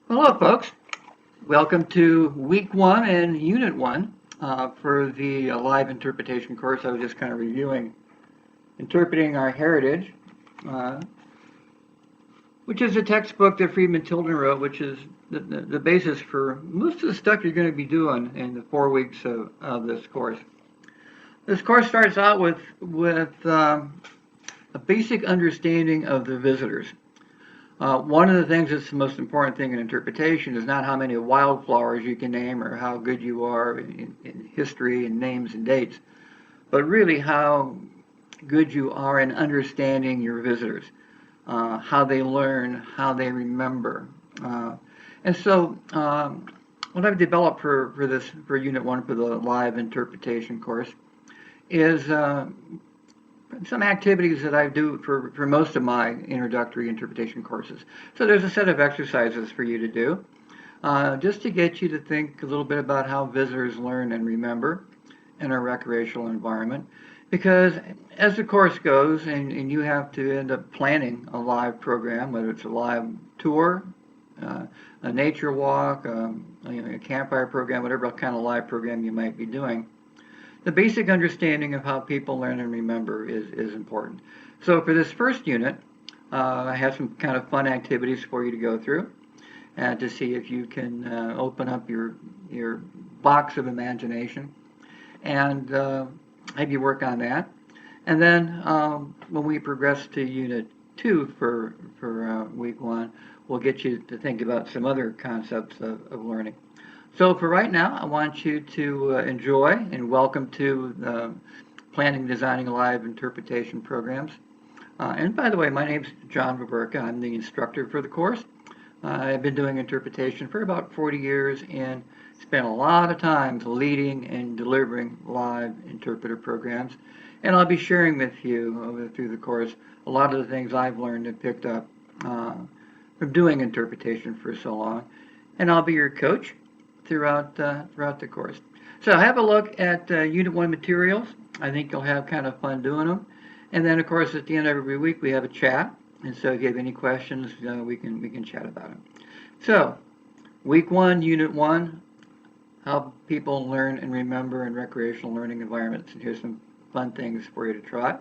Hello, folks. Welcome to week one and unit one for the live interpretation course. I was just kind of reviewing Interpreting Our Heritage, uh, which is a textbook that Friedman Tilden wrote, which is the basis for most of the stuff you're going to be doing in the 4 weeks of this course. This course starts out with a basic understanding of the visitors. One of the things that's the most important thing in interpretation is not how many wildflowers you can name or how good you are in history and names and dates, but really how good you are in understanding your visitors, how they learn, how they remember. And so, what I've developed for Unit 1 for the live interpretation course is some activities that I do for most of my introductory interpretation courses. So there's a set of exercises for you to do, just to get you to think a little bit about how visitors learn and remember in a recreational environment. Because as the course goes, and you have to end up planning a live program, whether it's a live tour, a nature walk, a campfire program, whatever kind of live program you might be doing, the basic understanding of how people learn and remember is important. So for this first unit, I have some kind of fun activities for you to go through to see if you can open up your box of imagination and have you work on that. And then when we progress to unit 2 for week 1, we'll get you to think about some other concepts of learning. So for right now, I want you to enjoy and welcome to Planning and Designing Live Interpretation Programs. And by the way, my name's John Vaverka. I'm the instructor for the course. I've been doing interpretation for about 40 years and spent a lot of time leading and delivering live interpreter programs. And I'll be sharing with you through the course a lot of the things I've learned and picked up from doing interpretation for so long. And I'll be your coach throughout the course. So have a look at Unit 1 materials. I think you'll have kind of fun doing them. And then, of course, at the end of every week, we have a chat. And so if you have any questions, we can chat about them. So, week 1, Unit 1, how people learn and remember in recreational learning environments. And here's some fun things for you to try.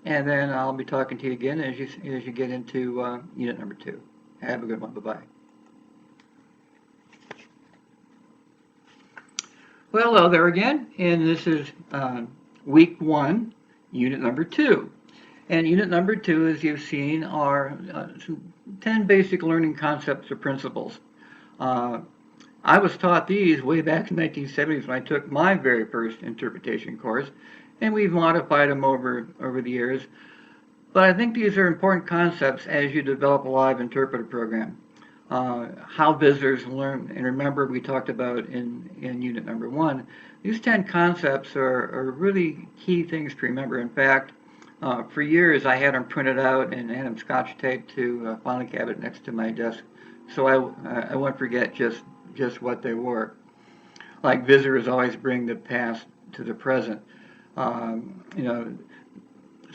And then I'll be talking to you again as you get into Unit number 2. Have a good one. Bye-bye. Well, hello there again, and this is week 1, unit number 2. And unit number 2, as you've seen, are some 10 basic learning concepts or principles. I was taught these way back in the 1970s when I took my very first interpretation course, and we've modified them over the years. But I think these are important concepts as you develop a live interpreter program. How visitors learn and remember, we talked about in unit number 1. These 10 concepts are really key things to remember. In fact, for years I had them printed out and had them scotch taped to a filing cabinet next to my desk so I won't forget just what they were. Like visitors always bring the past to the present. You know,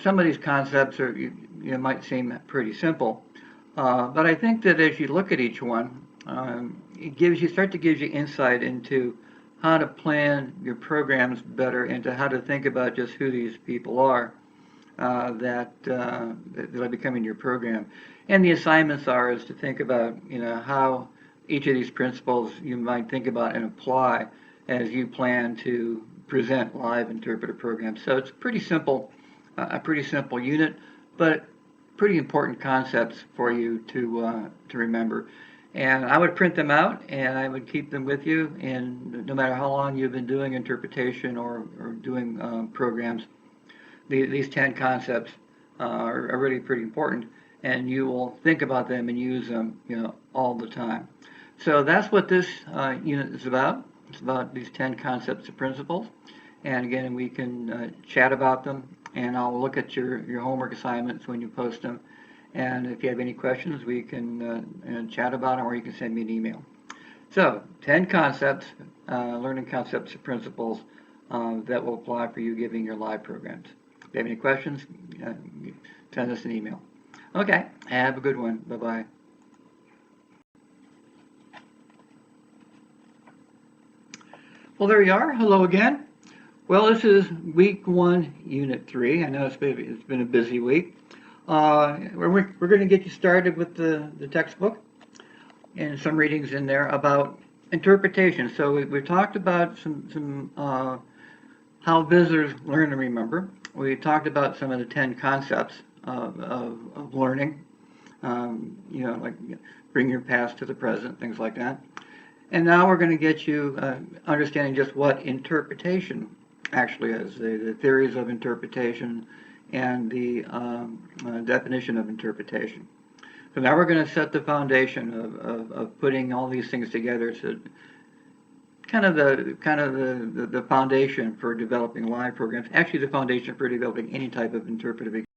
some of these concepts might seem pretty simple, but I think that as you look at each one, it start to give you insight into how to plan your programs better, and to how to think about just who these people are that are becoming your program. And the assignments is to think about how each of these principles you might think about and apply as you plan to present live interpreter programs. So it's pretty simple, a pretty simple unit, but pretty important concepts for you to remember. And I would print them out and I would keep them with you. And no matter how long you've been doing interpretation or doing programs, these 10 concepts are really pretty important. And you will think about them and use them, all the time. So that's what this unit is about. It's about these 10 concepts and principles. And again, we can chat about them, and I'll look at your homework assignments when you post them. And if you have any questions, we can chat about them, or you can send me an email. So, 10 concepts, learning concepts and principles that will apply for you giving your live programs. If you have any questions, send us an email. Okay, have a good one. Bye-bye. Well, there you are. Hello again. Well, this is week one, unit three. I know it's been a busy week. We're going to get you started with the textbook and some readings in there about interpretation. So we've talked about some how visitors learn and remember. We talked about some of the 10 concepts of learning, like bring your past to the present, things like that. And now we're going to get you understanding just what interpretation actually is, the theories of interpretation and the definition of interpretation. So now we're going to set the foundation of putting all these things together to kind of the foundation for developing live programs. Actually, the foundation for developing any type of interpretive